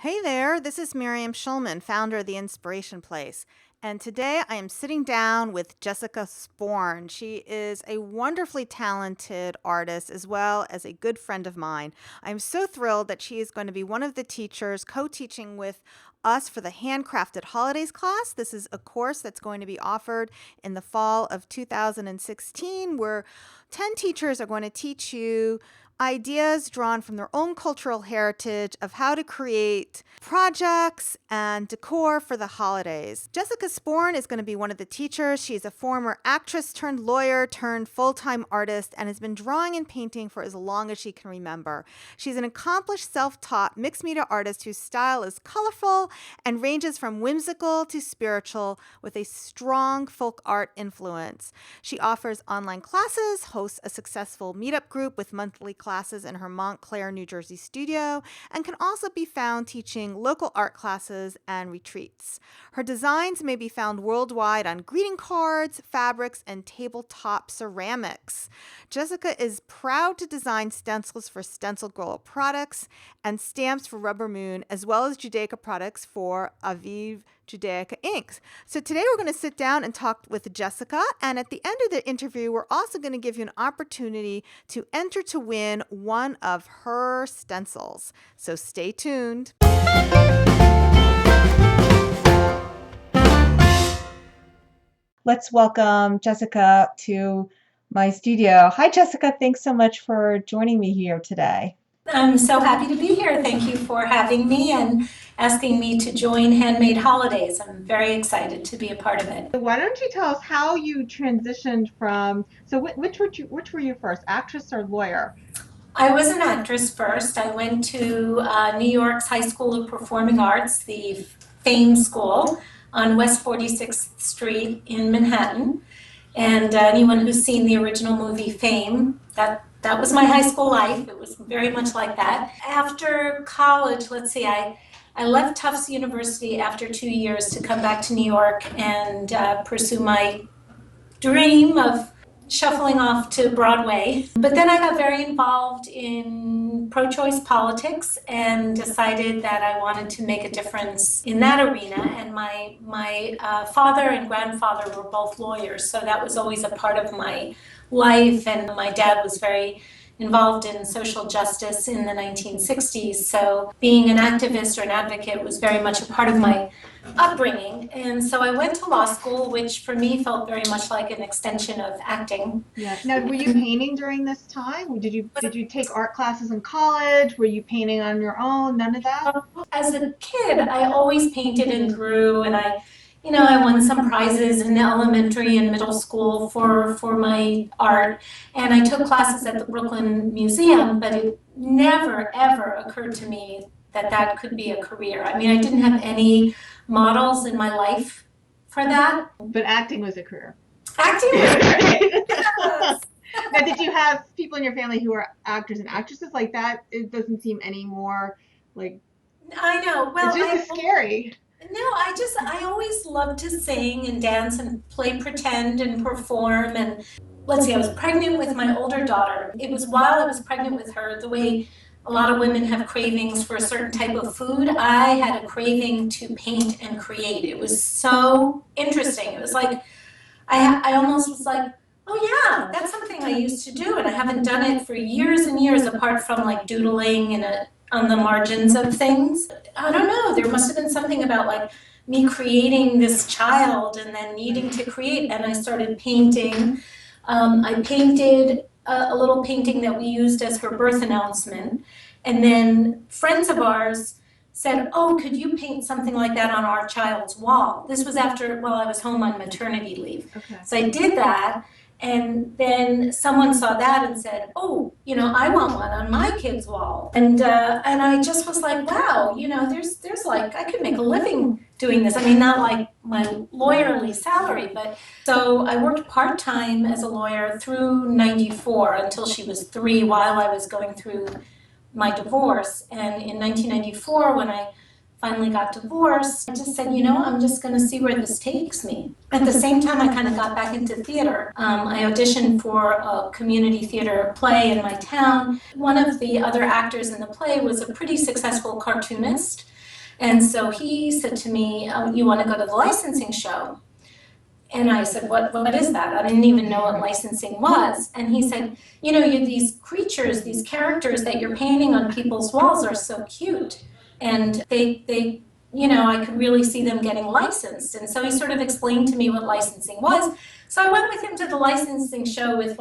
Hey there, this is Miriam Schulman, founder of The Inspiration Place. And today I am sitting down with Jessica Sporn. She is a wonderfully talented artist as well as a good friend of mine. I'm so thrilled that she is going to be one of the teachers co teaching with us for the Handcrafted Holidays class. This is a course that's going to be offered in the fall of 2016, where 10 teachers are going to teach you ideas drawn from their own cultural heritage of how to create projects and decor for the holidays. Jessica Sporn is going to be one of the teachers. She's a former actress turned lawyer turned full-time artist and has been drawing and painting for as long as she can remember. She's an accomplished self-taught mixed media artist whose style is colorful and ranges from whimsical to spiritual with a strong folk art influence. She offers online classes, hosts a successful meetup group with monthly classes in her Montclair, New Jersey studio, and can also be found teaching local art classes and retreats. Her designs may be found worldwide on greeting cards, fabrics, and tabletop ceramics. Jessica is proud to design stencils for Stencil Girl products and stamps for Rubber Moon, as well as Judaica products for Aviv Judaica Inks. So today we're going to sit down and talk with Jessica, and at the end of the interview, we're also going to give you an opportunity to enter to win one of her stencils. So stay tuned. Let's welcome Jessica to my studio. Hi, Jessica. Thanks so much for joining me here today. I'm so happy to be here. Thank you for having me and asking me to join Handmade Holidays. I'm very excited to be a part of it. Why don't you tell us how you transitioned from, so which were you first, actress or lawyer? I was an actress first. I went to New York's High School of Performing Arts, the FAME School on West 46th Street in Manhattan. And anyone who's seen the original movie Fame, that was my high school life. It was very much like that. After college, let's see, I left Tufts University after 2 years to come back to New York and pursue my dream of shuffling off to Broadway. But then I got very involved in pro-choice politics and decided that I wanted to make a difference in that arena. And my father and grandfather were both lawyers, so that was always a part of my life. And my dad was very involved in social justice in the 1960s. So being an activist or an advocate was very much a part of my upbringing. And so I went to law school, which for me felt very much like an extension of acting. Yeah. Now, were you painting during this time? Did you take art classes in college? Were you painting on your own? None of that? As a kid, I always painted and drew, and I won some prizes in elementary and middle school for my art. And I took classes at the Brooklyn Museum, but it never, ever occurred to me that that could be a career. I mean, I didn't have any models in my life for that. But acting was a career. Acting was Yes. Now, did you have people in your family who are actors and actresses like that? It doesn't seem any more like I know. Well, it's just scary. No, I always loved to sing and dance and play pretend and perform. And let's see, I was pregnant with my older daughter. It was while I was pregnant with her, the way a lot of women have cravings for a certain type of food, I had a craving to paint and create. It was so interesting. It was like, I almost was like, oh yeah, that's something I used to do, and I haven't done it for years and years, apart from like doodling and on the margins of things. I don't know, there must have been something about like me creating this child and then needing to create, and I started painting. I painted a little painting that we used as her birth announcement, and then friends of ours said, oh, could you paint something like that on our child's wall? This was after, while I was home on maternity leave. Okay. So I did that, and then someone saw that and said, oh, I want one on my kid's wall. And I just was like, wow, there's like, I could make a living doing this. I mean, not like my lawyerly salary, but so I worked part-time as a lawyer through 94 until she was 3 while I was going through my divorce. And in 1994, when I finally got divorced, I just said, I'm just going to see where this takes me. At the same time, I kind of got back into theater. I auditioned for a community theater play in my town. One of the other actors in the play was a pretty successful cartoonist. And so he said to me, you want to go to the licensing show? And I said, what is that? I didn't even know what licensing was. And he said, these creatures, these characters that you're painting on people's walls are so cute. And I could really see them getting licensed. And so he sort of explained to me what licensing was. So I went with him to the licensing show with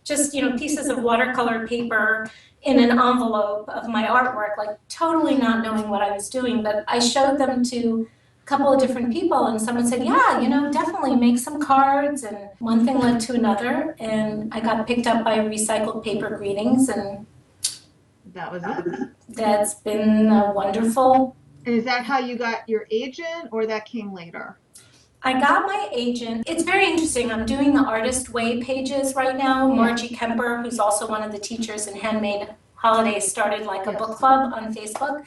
just, pieces of watercolor paper in an envelope of my artwork, totally not knowing what I was doing. But I showed them to couple of different people, and someone said, yeah, definitely make some cards, and one thing led to another, and I got picked up by Recycled Paper Greetings, and that was it. That's been wonderful. And is that how you got your agent, or that came later? I got my agent. It's very interesting. I'm doing the Artist Way pages right now. Margie Kemper, who's also one of the teachers in Handmade Holidays, started a book club on Facebook,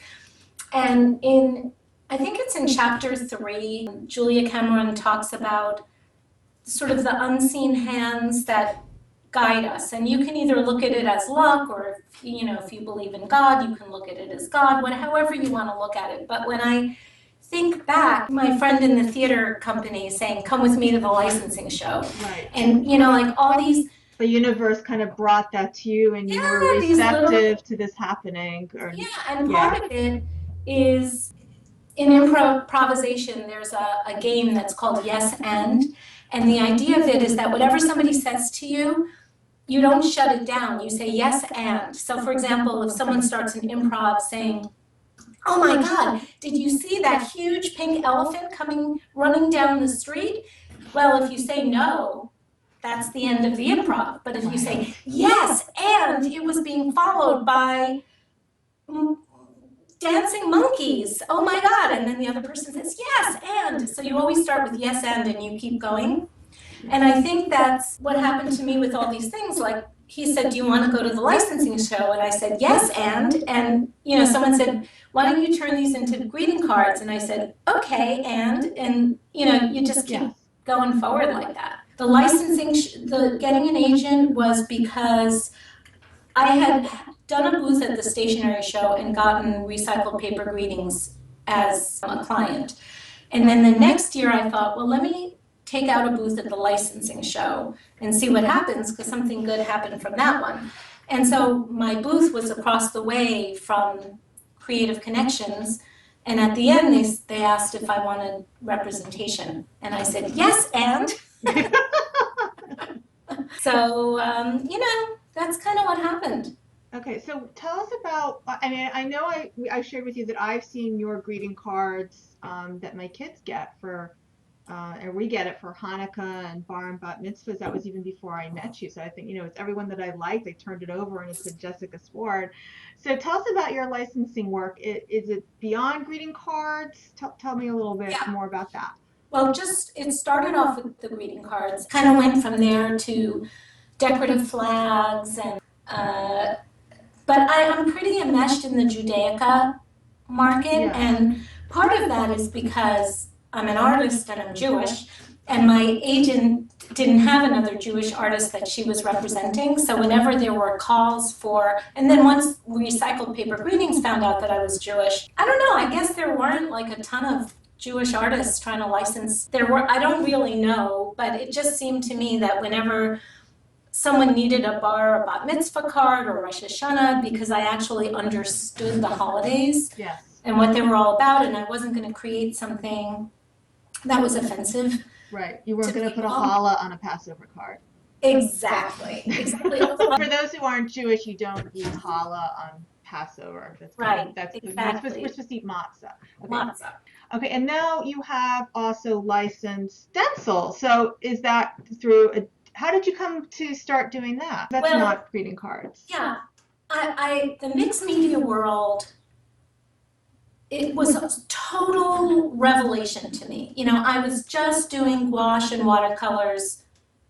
and I think it's in chapter 3, Julia Cameron talks about sort of the unseen hands that guide us. And you can either look at it as luck, or, if you believe in God, you can look at it as God, however you want to look at it. But when I think back, my friend in the theater company saying, come with me to the licensing show. Right. And, all these... The universe kind of brought that to you, and you were receptive to this happening. And part of it is... In improvisation, there's a game that's called Yes and the idea of it is that whatever somebody says to you, you don't shut it down. You say yes and. So for example, if someone starts an improv saying, oh my God, did you see that huge pink elephant running down the street? Well, if you say no, that's the end of the improv. But if you say yes and it was being followed by dancing monkeys, oh my God, and then the other person says yes and, so you always start with yes and you keep going. And I think that's what happened to me with all these things. He said, do you want to go to the licensing show? And I said yes and someone said, why don't you turn these into greeting cards? And I said okay, and you just keep going forward like that. The licensing, the getting an agent was because I had done a booth at the stationery show and gotten Recycled Paper Greetings as a client. And then the next year I thought, well, let me take out a booth at the licensing show and see what happens, because something good happened from that one. And so my booth was across the way from Creative Connections, and at the end they asked if I wanted representation. And I said, yes, and. So, that's kind of what happened. Okay, so tell us about, I know I shared with you that I've seen your greeting cards that my kids get for, and we get it for Hanukkah and Bar and Bat Mitzvahs. That was even before I met you. So I think, it's everyone that I like, they turned it over and it said Jessica Sporn. So tell us about your licensing work. Is it beyond greeting cards? Tell me a little bit more about that. Well, it started off with the greeting cards, kind of went from there to decorative flags, and but I'm pretty enmeshed in the Judaica market, and part of that is because I'm an artist and I'm Jewish, and my agent didn't have another Jewish artist that she was representing, so whenever there were calls for, and then once Recycled Paper Greetings found out that I was Jewish, I don't know, I guess there weren't a ton of Jewish artists trying to license. I don't really know, but it just seemed to me that whenever someone needed a bar or bat mitzvah card or Rosh Hashanah, because I actually understood the holidays and what they were all about, and I wasn't going to create something that was offensive. Right. You weren't going to put a challah on a Passover card. Exactly. For those who aren't Jewish, you don't eat challah on Passover. That's right. Exactly. We're supposed to eat matzah. Okay. Matzah. Okay, and now you have also licensed stencil. So is that through how did you come to start doing that? That's not greeting cards. Yeah. The mixed media world, it was a total revelation to me. I was just doing gouache and watercolors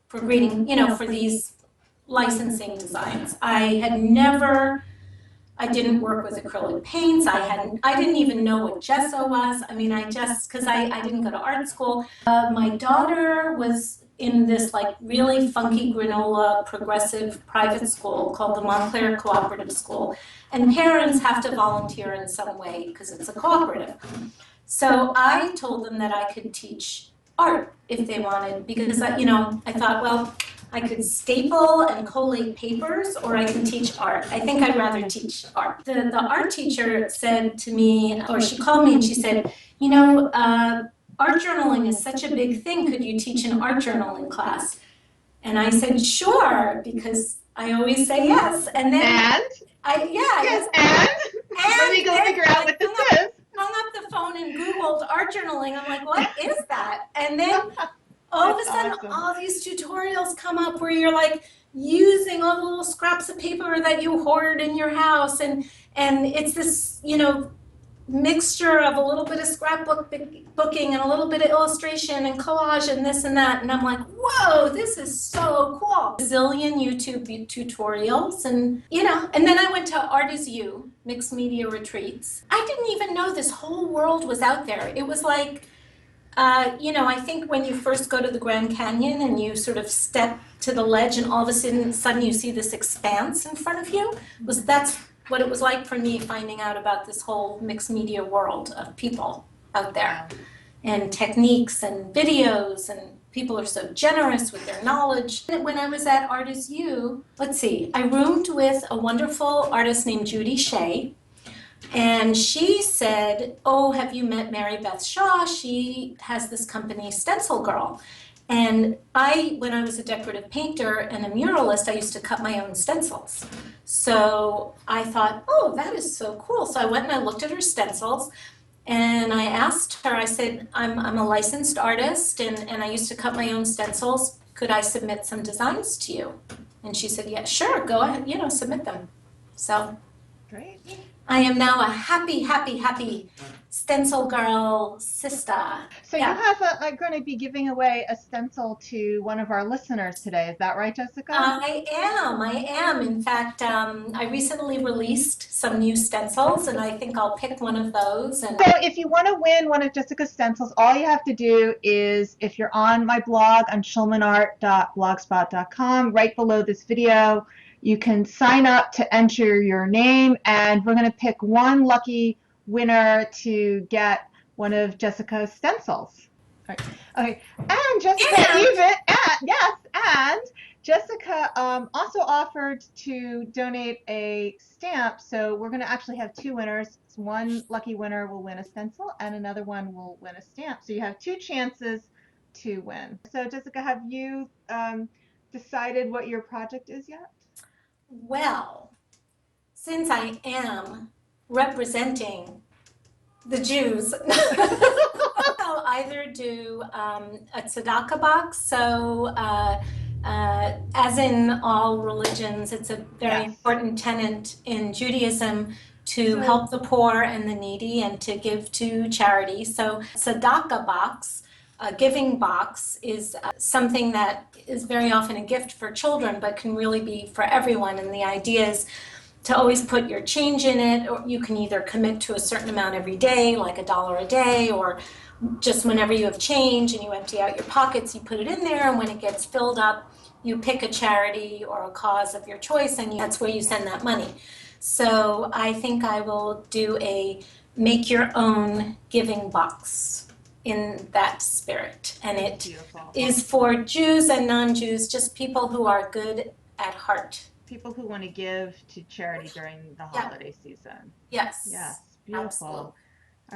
for greeting, for these licensing designs. I didn't work with acrylic paints. I didn't even know what gesso was. Because I didn't go to art school. My daughter was in this like really funky granola progressive private school called the Montclair Cooperative School. And parents have to volunteer in some way because it's a cooperative. So I told them that I could teach art if they wanted, because I thought, well, I could staple and collate papers, or I can teach art. I think I'd rather teach art. The art teacher said to me, or she called me and she said, art journaling is such a big thing. Could you teach an art journaling class? And I said, sure, because I always say yes. And then And let me go figure out what this is. Hung up the phone and Googled art journaling. I'm like, what is that? And then all of a sudden, awesome. all these tutorials come up where you're like using all the little scraps of paper that you hoard in your house, and it's this mixture of a little bit of scrapbooking and a little bit of illustration and collage and this and that, and I'm like, whoa, this is so cool. A zillion YouTube tutorials, and then I went to Art Is You mixed media retreats. I didn't even know this whole world was out there. It was like I think when you first go to the Grand Canyon and you sort of step to the ledge and all of a sudden you see this expanse in front of you, that's what it was like for me, finding out about this whole mixed media world of people out there, and techniques and videos, and people are so generous with their knowledge. When I was at Art Is You, I roomed with a wonderful artist named Judy Shea. And she said, oh, have you met Mary Beth Shaw? She has this company, Stencil Girl. And when I was a decorative painter and a muralist, I used to cut my own stencils. So I thought, oh, that is so cool. So I went and I looked at her stencils, and I asked her, I said, I'm a licensed artist, and I used to cut my own stencils. Could I submit some designs to you? And she said, yeah, sure, go ahead, submit them. So Great. I am now a happy, happy, happy stencil girl sister. So Yeah. you have are going to be giving away a stencil to one of our listeners today. Is that right, Jessica? I am. In fact, I recently released some new stencils, and I think I'll pick one of those. And So if you want to win one of Jessica's stencils, all you have to do is, if you're on my blog on schulmanart.blogspot.com, right below this video, you can sign up to enter your name, and we're going to pick one lucky winner to get one of Jessica's stencils. All right. Okay. And Jessica, and Jessica also offered to donate a stamp, so we're going to actually have two winners. One lucky winner will win a stencil, and another one will win a stamp. So you have two chances to win. So Jessica, have you decided what your project is yet? well, since I am representing the Jews, I'll either do a tzedakah box. So, as in all religions, it's a very Yes. important tenet in Judaism to So- help the poor and the needy and to give to charity. So, tzedakah box, a giving box, is something that is very often a gift for children, but can really be for everyone. And the idea is to always put your change in it, or you can either commit to a certain amount every day, like $1 a day, or just whenever you have change and you empty out your pockets, you put it in there, and when it gets filled up, you pick a charity or a cause of your choice, and that's where you send that money. So I think I will do a make your own giving box in that spirit, and it Beautiful. is for Jews and non-Jews, just people who are good at heart. People who want to give to charity during the Yeah. holiday season. Yes. Yes, beautiful. Absolutely. All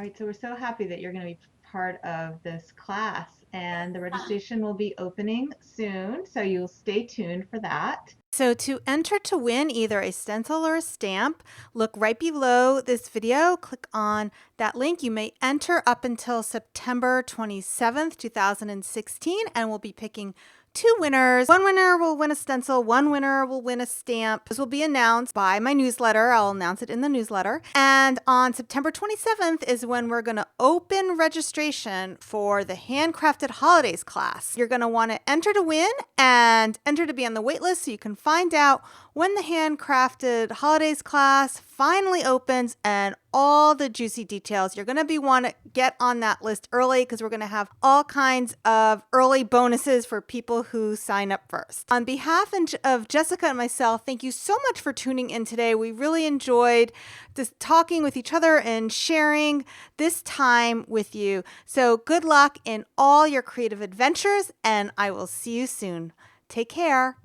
right, so we're so happy that you're going to be part of this class, and the registration will be opening soon, so you'll stay tuned for that. So to enter to win either a stencil or a stamp, look right below this video, click on that link. You may enter up until September 27th, 2016, and we'll be picking two winners. One winner will win a stencil, one winner will win a stamp. This will be announced by my newsletter. I'll announce it in the newsletter. And on September 27th is when we're going to open registration for the Handcrafted Holidays class. You're going to want to enter to win and enter to be on the wait list so you can find out when the Handcrafted Holidays class finally opens and all the juicy details. You're going to want to get on that list early because we're going to have all kinds of early bonuses for people who sign up first. On behalf of Jessica and myself, thank you so much for tuning in today. We really enjoyed just talking with each other and sharing this time with you. So good luck in all your creative adventures, and I will see you soon. Take care.